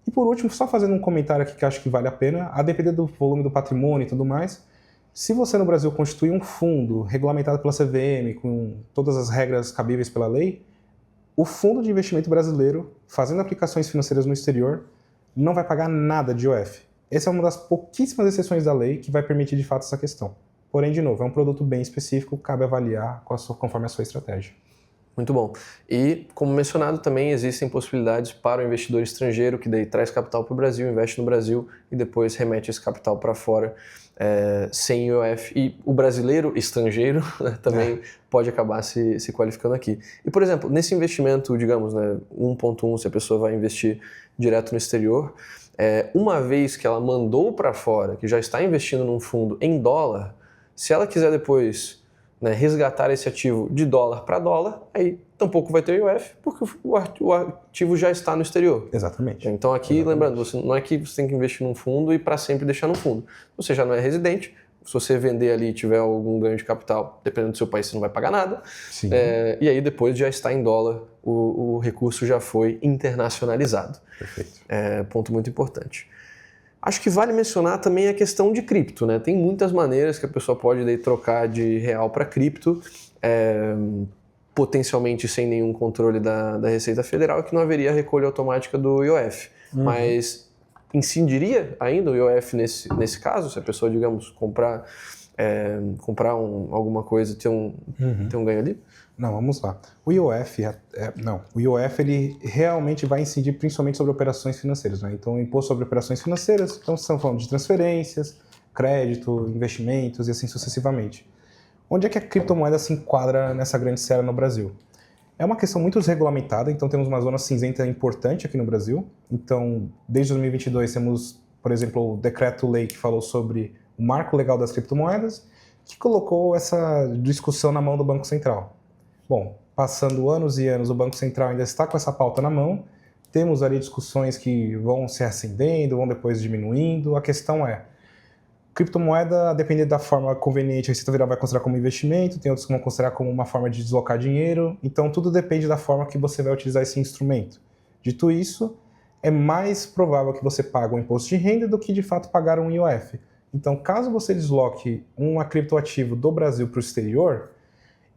E por último, só fazendo um comentário aqui que eu acho que vale a pena, a depender do volume do patrimônio e tudo mais, se você no Brasil constituir um fundo regulamentado pela CVM, com todas as regras cabíveis pela lei, o fundo de investimento brasileiro, fazendo aplicações financeiras no exterior, não vai pagar nada de IOF. Essa é uma das pouquíssimas exceções da lei que vai permitir de fato essa questão. Porém, de novo, é um produto bem específico, cabe avaliar conforme a sua estratégia. Muito bom. E, como mencionado, também existem possibilidades para o investidor estrangeiro que daí traz capital para o Brasil, investe no Brasil e depois remete esse capital para fora sem IOF. E o brasileiro estrangeiro, né, também pode acabar se qualificando aqui. E, por exemplo, nesse investimento, digamos, né, 1.1, se a pessoa vai investir direto no exterior, uma vez que ela mandou para fora, que já está investindo num fundo em dólar, se ela quiser depois, né, resgatar esse ativo de dólar para dólar, aí tampouco vai ter IOF, porque o ativo já está no exterior. Exatamente. Então aqui, lembrando, não é que você tem que investir num fundo e para sempre deixar no fundo. Você já não é residente, se você vender ali e tiver algum ganho de capital, dependendo do seu país, você não vai pagar nada. Sim. E aí depois já está em dólar, o recurso já foi internacionalizado. Perfeito. Ponto muito importante. Acho que vale mencionar também a questão de cripto, né? Tem muitas maneiras que a pessoa pode daí trocar de real para cripto, potencialmente sem nenhum controle da Receita Federal, e que não haveria recolha automática do IOF. Mas incidiria ainda o IOF nesse caso, se a pessoa, digamos, comprar alguma coisa e ter um ganho ali? Não, vamos lá. O IOF, o IOF ele realmente vai incidir principalmente sobre operações financeiras, né? Então, o imposto sobre operações financeiras, então estamos falando de transferências, crédito, investimentos e assim sucessivamente. Onde é que a criptomoeda se enquadra nessa grande seara no Brasil? É uma questão muito desregulamentada, então temos uma zona cinzenta importante aqui no Brasil. Então, desde 2022 temos, por exemplo, o decreto-lei que falou sobre o marco legal das criptomoedas, que colocou essa discussão na mão do Banco Central. Bom, passando anos e anos, o Banco Central ainda está com essa pauta na mão, temos ali discussões que vão se acendendo, vão depois diminuindo. A questão é, criptomoeda, a depender da forma conveniente, a Receita Federal vai considerar como investimento, tem outros que vão considerar como uma forma de deslocar dinheiro, então tudo depende da forma que você vai utilizar esse instrumento. Dito isso, é mais provável que você pague um imposto de renda do que de fato pagar um IOF. Então, caso você desloque um criptoativo do Brasil para o exterior,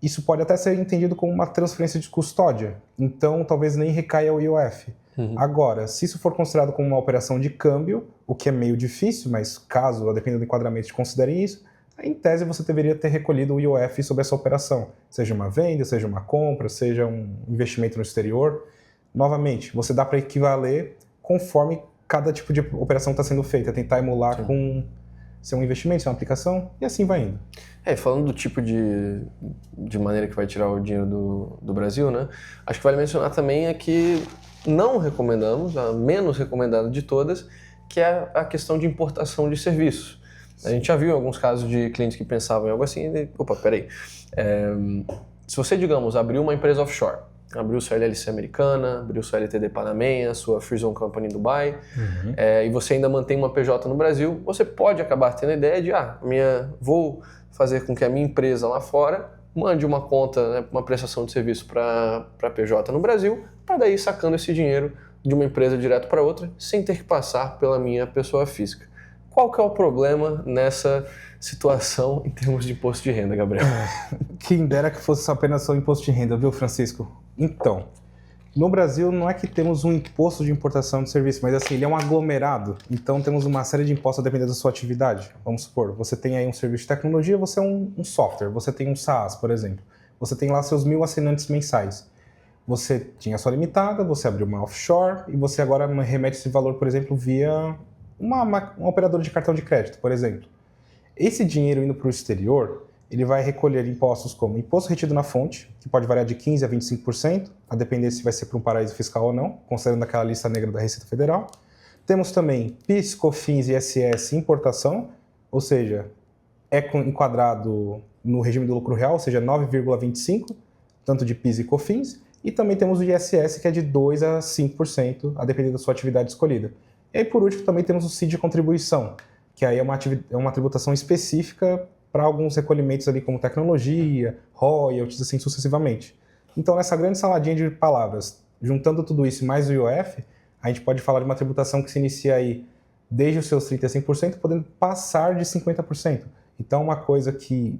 isso pode até ser entendido como uma transferência de custódia, então talvez nem recaia o IOF. Agora, se isso for considerado como uma operação de câmbio, o que é meio difícil, mas caso, a depender do enquadramento, te considerem isso, em tese você deveria ter recolhido o IOF sobre essa operação, seja uma venda, seja uma compra, seja um investimento no exterior. Novamente, você dá para equivaler conforme cada tipo de operação está sendo feita, tentar emular com ser um investimento, ser uma aplicação, e assim vai indo. Falando do tipo de maneira que vai tirar o dinheiro do Brasil, né? Acho que vale mencionar também é que não recomendamos, a menos recomendada de todas, que é a questão de importação de serviços. A gente já viu alguns casos de clientes que pensavam em algo assim, e, opa, peraí. Se você, digamos, abriu uma empresa offshore, abriu sua LLC americana, abriu sua LTD panamenha, sua Free Zone Company em Dubai, e você ainda mantém uma PJ no Brasil, você pode acabar tendo a ideia de, vou fazer com que a minha empresa lá fora mande uma conta, né, uma prestação de serviço para a PJ no Brasil, para daí ir sacando esse dinheiro de uma empresa direto para outra, sem ter que passar pela minha pessoa física. Qual que é o problema nessa situação em termos de imposto de renda, Gabriel? Quem dera que fosse apenas só imposto de renda, viu, Francisco? Então, no Brasil não é que temos um imposto de importação de serviço, mas assim, ele é um aglomerado, então temos uma série de impostos dependendo da sua atividade. Vamos supor, você tem aí um serviço de tecnologia, você é um software, você tem um SaaS, por exemplo. Você tem lá seus 1.000 assinantes mensais. Você tinha sua limitada, você abriu uma offshore e você agora remete esse valor, por exemplo, via uma operadora de cartão de crédito, por exemplo. Esse dinheiro indo para o exterior, ele vai recolher impostos como imposto retido na fonte, que pode variar de 15% a 25%, a depender se vai ser para um paraíso fiscal ou não, considerando aquela lista negra da Receita Federal. Temos também PIS, COFINS e ISS importação, ou seja, é enquadrado no regime do lucro real, ou seja, 9,25%, tanto de PIS e COFINS, e também temos o ISS, que é de 2% a 5%, a depender da sua atividade escolhida. E aí, por último, também temos o CID de contribuição, que aí é uma tributação específica para alguns recolhimentos ali como tecnologia, royalties, assim sucessivamente. Então, nessa grande saladinha de palavras, juntando tudo isso mais o IOF, a gente pode falar de uma tributação que se inicia aí desde os seus 35%, podendo passar de 50%. Então, uma coisa que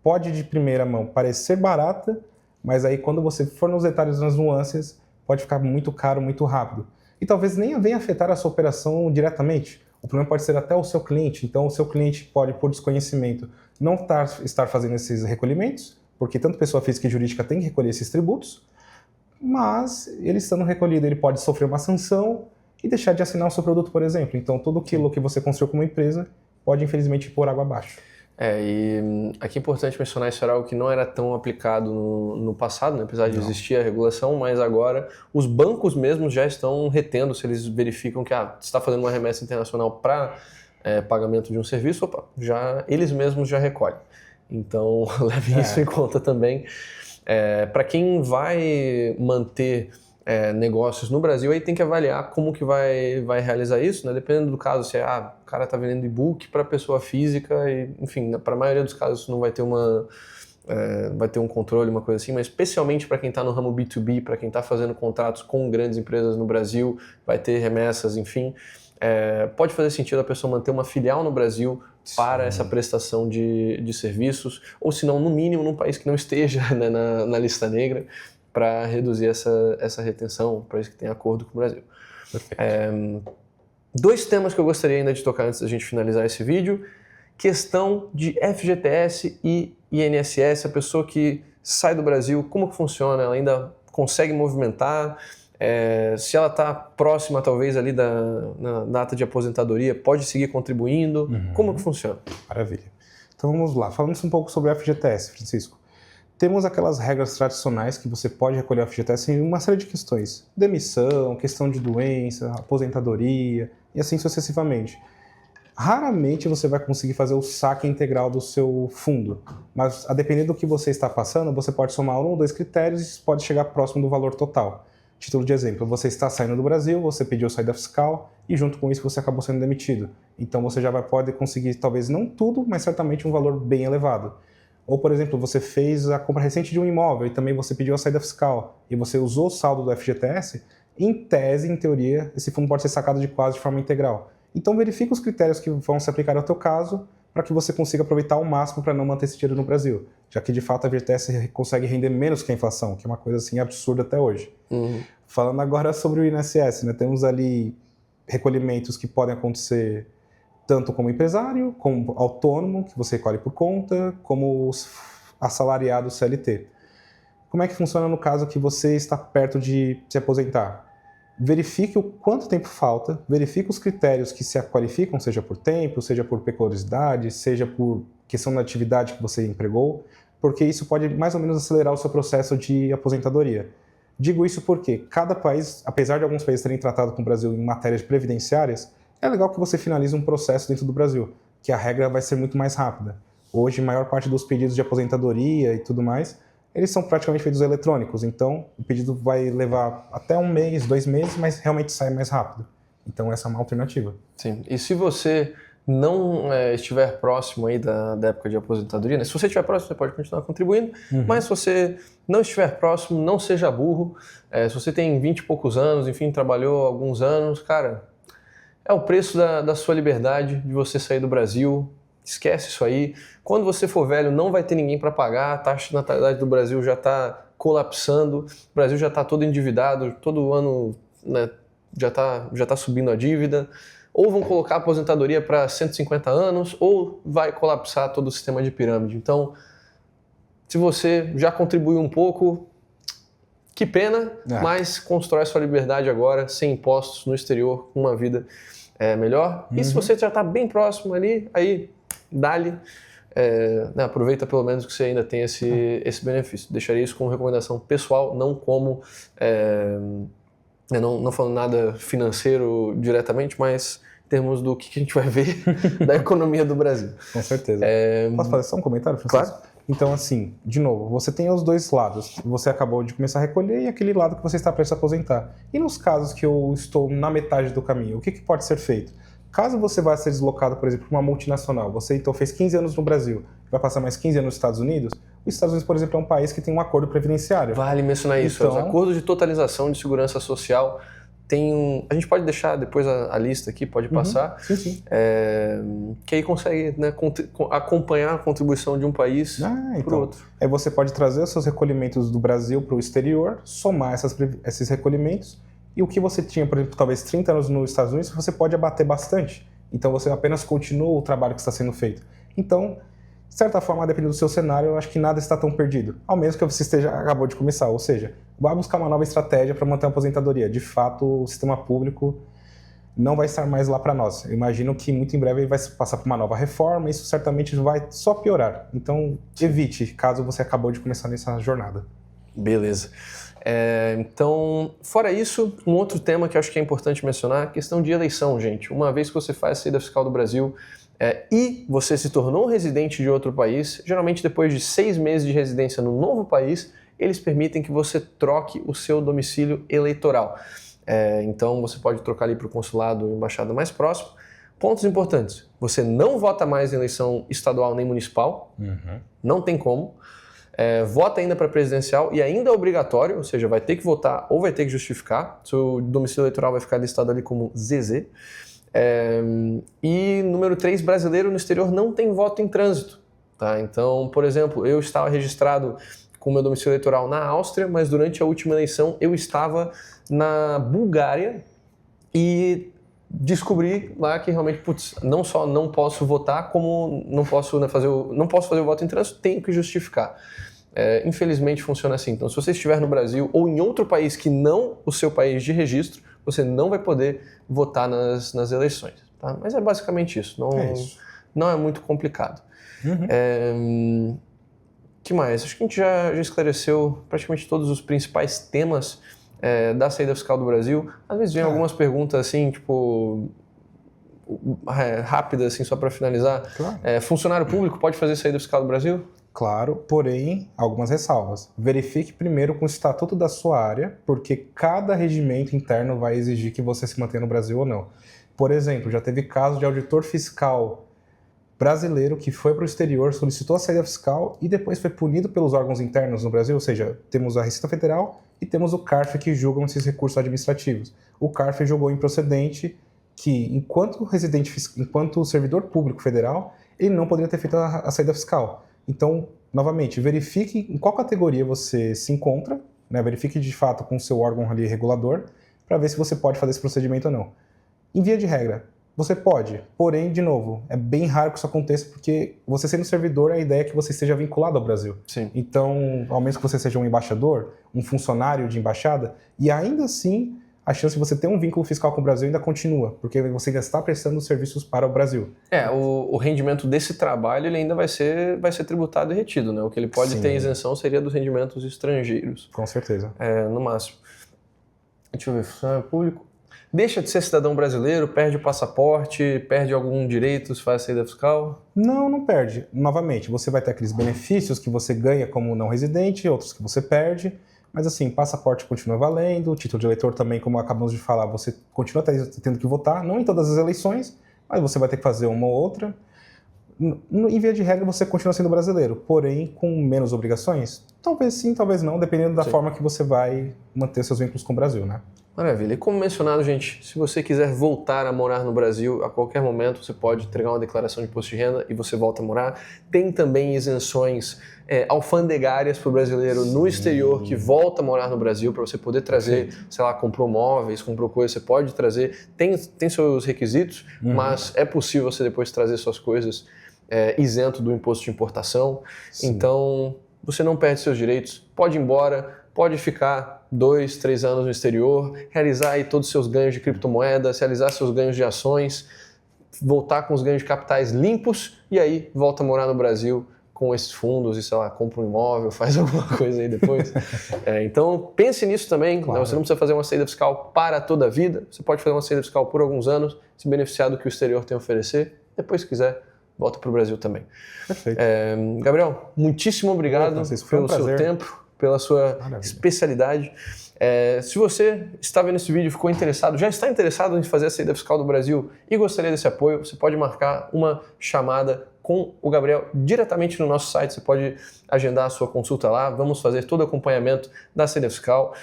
pode de primeira mão parecer barata, mas aí quando você for nos detalhes, nas nuances, pode ficar muito caro, muito rápido. e talvez nem venha afetar a sua operação diretamente. O problema pode ser até o seu cliente. Então, o seu cliente pode, por desconhecimento, não estar fazendo esses recolhimentos, porque tanto pessoa física e jurídica tem que recolher esses tributos, mas ele estando recolhido, ele pode sofrer uma sanção e deixar de assinar o seu produto, por exemplo. Então, tudo aquilo que você construiu como empresa pode, infelizmente, pôr água abaixo. E aqui é importante mencionar, isso era algo que não era tão aplicado no passado, né? Apesar de existir a regulação, mas agora os bancos mesmos já estão retendo, se eles verificam que você está fazendo uma remessa internacional para pagamento de um serviço, eles mesmos já recolhem. Então, leve isso em conta também. Para quem vai manter negócios no Brasil, aí tem que avaliar como que vai realizar isso, né? Dependendo do caso, se o cara está vendendo e-book para pessoa física, e, enfim, para a maioria dos casos isso não vai ter vai ter um controle, uma coisa assim, mas especialmente para quem está no ramo B2B, para quem está fazendo contratos com grandes empresas no Brasil, vai ter remessas, enfim, pode fazer sentido a pessoa manter uma filial no Brasil para essa prestação de serviços, ou se não, no mínimo, num país que não esteja, né, na lista negra, para reduzir essa retenção, para isso que tem acordo com o Brasil. Dois temas que eu gostaria ainda de tocar antes da gente finalizar esse vídeo: questão de FGTS e INSS, a pessoa que sai do Brasil, como que funciona? Ela ainda consegue movimentar? Se ela está próxima, talvez, ali na data de aposentadoria, pode seguir contribuindo? Como que funciona? Maravilha. Então vamos lá, falando um pouco sobre o FGTS, Francisco. Temos aquelas regras tradicionais que você pode recolher o FGTS em uma série de questões. Demissão, questão de doença, aposentadoria e assim sucessivamente. Raramente você vai conseguir fazer o saque integral do seu fundo, mas a depender do que você está passando, você pode somar um ou dois critérios e isso pode chegar próximo do valor total. Título de exemplo, você está saindo do Brasil, você pediu saída fiscal e junto com isso você acabou sendo demitido. Então você já pode conseguir talvez não tudo, mas certamente um valor bem elevado. Ou, por exemplo, você fez a compra recente de um imóvel e também você pediu a saída fiscal e você usou o saldo do FGTS, em tese, em teoria, esse fundo pode ser sacado de forma integral. Então verifique os critérios que vão se aplicar ao teu caso para que você consiga aproveitar ao máximo para não manter esse dinheiro no Brasil, já que de fato a FGTS consegue render menos que a inflação, que é uma coisa assim absurda até hoje. Falando agora sobre o INSS, né, temos ali recolhimentos que podem acontecer tanto como empresário, como autônomo, que você recolhe por conta, como assalariado CLT. Como é que funciona no caso que você está perto de se aposentar? Verifique o quanto tempo falta, verifique os critérios que se qualificam, seja por tempo, seja por peculiaridade, seja por questão da atividade que você empregou, porque isso pode mais ou menos acelerar o seu processo de aposentadoria. Digo isso porque cada país, apesar de alguns países terem tratado com o Brasil em matérias previdenciárias, é legal que você finalize um processo dentro do Brasil, que a regra vai ser muito mais rápida. Hoje, a maior parte dos pedidos de aposentadoria e tudo mais, eles são praticamente feitos eletrônicos, então o pedido vai levar até 1 mês, 2 meses, mas realmente sai mais rápido. Então essa é uma alternativa. Sim, e se você não estiver próximo aí da época de aposentadoria, né? Se você estiver próximo, você pode continuar contribuindo, mas se você não estiver próximo, não seja burro. Se você tem 20 e poucos anos, enfim, trabalhou alguns anos, cara, é o preço da sua liberdade, de você sair do Brasil. Esquece isso aí. Quando você for velho, não vai ter ninguém para pagar, a taxa de natalidade do Brasil já está colapsando, o Brasil já está todo endividado, todo ano, né, já tá subindo a dívida. Ou vão colocar a aposentadoria para 150 anos, ou vai colapsar todo o sistema de pirâmide. Então, se você já contribuiu um pouco, que pena, mas constrói sua liberdade agora, sem impostos, no exterior, com uma vida melhor. E se você já está bem próximo ali, aí dá-lhe, aproveita pelo menos que você ainda tem esse benefício. Deixaria isso como recomendação pessoal, não como, não falando nada financeiro diretamente, mas em termos do que a gente vai ver da economia do Brasil. Com certeza. Posso fazer só um comentário, Francisco? Claro. Então, assim, de novo, você tem os dois lados. Você acabou de começar a recolher e aquele lado que você está prestes a aposentar. E nos casos que eu estou na metade do caminho, o que pode ser feito? Caso você vá ser deslocado, por exemplo, para uma multinacional, você então fez 15 anos no Brasil, vai passar mais 15 anos nos Estados Unidos, os Estados Unidos, por exemplo, é um país que tem um acordo previdenciário. Vale mencionar isso. Os acordos de totalização de segurança social tem a gente pode deixar depois a lista aqui, pode passar, sim. Que aí consegue, né, acompanhar a contribuição de um país para o outro. Aí você pode trazer os seus recolhimentos do Brasil para o exterior, somar esses recolhimentos E o que você tinha, por exemplo, talvez 30 anos nos Estados Unidos, você pode abater bastante. Então você apenas continua o trabalho que está sendo feito. Então, de certa forma, dependendo do seu cenário, eu acho que nada está tão perdido. Ao menos que você acabou de começar. Ou seja, vai buscar uma nova estratégia para manter a aposentadoria. De fato, o sistema público não vai estar mais lá para nós. Eu imagino que muito em breve ele vai passar por uma nova reforma e isso certamente vai só piorar. Então, evite, caso você acabou de começar nessa jornada. Beleza. Então, fora isso, um outro tema que eu acho que é importante mencionar, a questão de eleição, gente. Uma vez que você faz a saída fiscal do Brasil e você se tornou um residente de outro país, geralmente depois de 6 meses de residência no novo país, eles permitem que você troque o seu domicílio eleitoral. Então, você pode trocar ali para o consulado ou embaixada mais próximo. Pontos importantes, você não vota mais em eleição estadual nem municipal, não tem como. Vota ainda para presidencial e ainda é obrigatório, ou seja, vai ter que votar ou vai ter que justificar. Seu domicílio eleitoral vai ficar listado ali como ZZ. E número 3, brasileiro no exterior não tem voto em trânsito. Tá? Então, por exemplo, eu estava registrado com meu domicílio eleitoral na Áustria, mas durante a última eleição eu estava na Bulgária e descobri lá que realmente, não só não posso votar, como não posso fazer o voto em trânsito, tenho que justificar. Infelizmente funciona assim. Então, se você estiver no Brasil ou em outro país que não o seu país de registro, você não vai poder votar nas eleições. Tá? Mas é basicamente isso. Não é muito complicado. Que mais? Acho que a gente já esclareceu praticamente todos os principais temas da saída fiscal do Brasil. Às vezes vem algumas perguntas assim, tipo, rápidas, assim, só para finalizar. Claro. Funcionário público pode fazer saída fiscal do Brasil? Claro, porém, algumas ressalvas. Verifique primeiro com o estatuto da sua área, porque cada regimento interno vai exigir que você se mantenha no Brasil ou não. Por exemplo, já teve caso de auditor fiscal brasileiro que foi para o exterior, solicitou a saída fiscal e depois foi punido pelos órgãos internos no Brasil, ou seja, temos a Receita Federal e temos o CARF que julgam esses recursos administrativos. O CARF julgou improcedente que, enquanto servidor público federal, ele não poderia ter feito a saída fiscal. Então, novamente, verifique em qual categoria você se encontra, né? Verifique de fato com o seu órgão ali regulador, para ver se você pode fazer esse procedimento ou não. Em via de regra, você pode, porém, de novo, é bem raro que isso aconteça, porque você sendo servidor, a ideia é que você esteja vinculado ao Brasil. Sim. Então, ao menos que você seja um embaixador, um funcionário de embaixada, e ainda assim, a chance de você ter um vínculo fiscal com o Brasil ainda continua, porque você ainda está prestando serviços para o Brasil. O rendimento desse trabalho ele ainda vai ser tributado e retido, né? O que ele pode ter isenção seria dos rendimentos estrangeiros. Com certeza. No máximo. Deixa eu ver, funcionário público. Deixa de ser cidadão brasileiro, perde o passaporte, perde algum direito se faz a saída fiscal? Não perde. Novamente, você vai ter aqueles benefícios que você ganha como não residente, outros que você perde. Mas assim, passaporte continua valendo, título de eleitor também, como acabamos de falar, você continua tendo que votar, não em todas as eleições, mas você vai ter que fazer uma ou outra. Em via de regra, você continua sendo brasileiro, porém com menos obrigações? Talvez sim, talvez não, dependendo da forma que você vai manter seus vínculos com o Brasil, né? Maravilha. E como mencionado, gente, se você quiser voltar a morar no Brasil, a qualquer momento você pode entregar uma declaração de imposto de renda e você volta a morar. Tem também isenções alfandegárias para o brasileiro no exterior que volta a morar no Brasil, para você poder trazer, sei lá, comprou móveis, comprou coisas, você pode trazer. Tem seus requisitos, mas é possível você depois trazer suas coisas isento do imposto de importação. Sim. Então, você não perde seus direitos, pode ir embora, pode ficar 2, 3 anos no exterior, realizar aí todos os seus ganhos de criptomoedas, realizar seus ganhos de ações, voltar com os ganhos de capitais limpos e aí volta a morar no Brasil com esses fundos e, sei lá, compra um imóvel, faz alguma coisa aí depois. Então, pense nisso também. Claro. Né? Você não precisa fazer uma saída fiscal para toda a vida. Você pode fazer uma saída fiscal por alguns anos, se beneficiar do que o exterior tem a oferecer. Depois, se quiser, volta para o Brasil também. Perfeito. Gabriel, muitíssimo obrigado pelo seu tempo, pela sua especialidade. Se você está vendo esse vídeo e ficou interessado, já está interessado em fazer a saída fiscal do Brasil e gostaria desse apoio, você pode marcar uma chamada com o Gabriel diretamente no nosso site. Você pode agendar a sua consulta lá, vamos fazer todo o acompanhamento da saída fiscal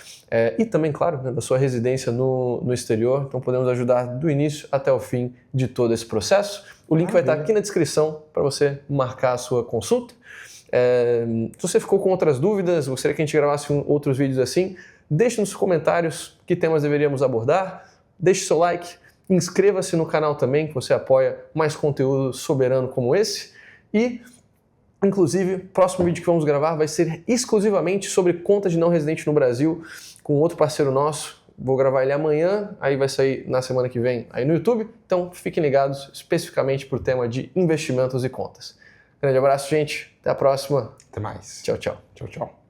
e também, claro, né, da sua residência no exterior. Então podemos ajudar do início até o fim de todo esse processo. O link vai estar aqui na descrição para você marcar a sua consulta. Se você ficou com outras dúvidas, gostaria que a gente gravasse outros vídeos assim, Deixe nos comentários que temas deveríamos abordar, deixe seu like, inscreva-se no canal também, que você apoia mais conteúdo soberano como esse. E, inclusive, o próximo vídeo que vamos gravar vai ser exclusivamente sobre contas de não residente no Brasil, com outro parceiro nosso. Vou gravar ele amanhã, aí vai sair na semana que vem aí no YouTube. Então fiquem ligados especificamente para o tema de investimentos e contas. Grande abraço, gente. Até a próxima. Até mais. Tchau, tchau. Tchau, tchau.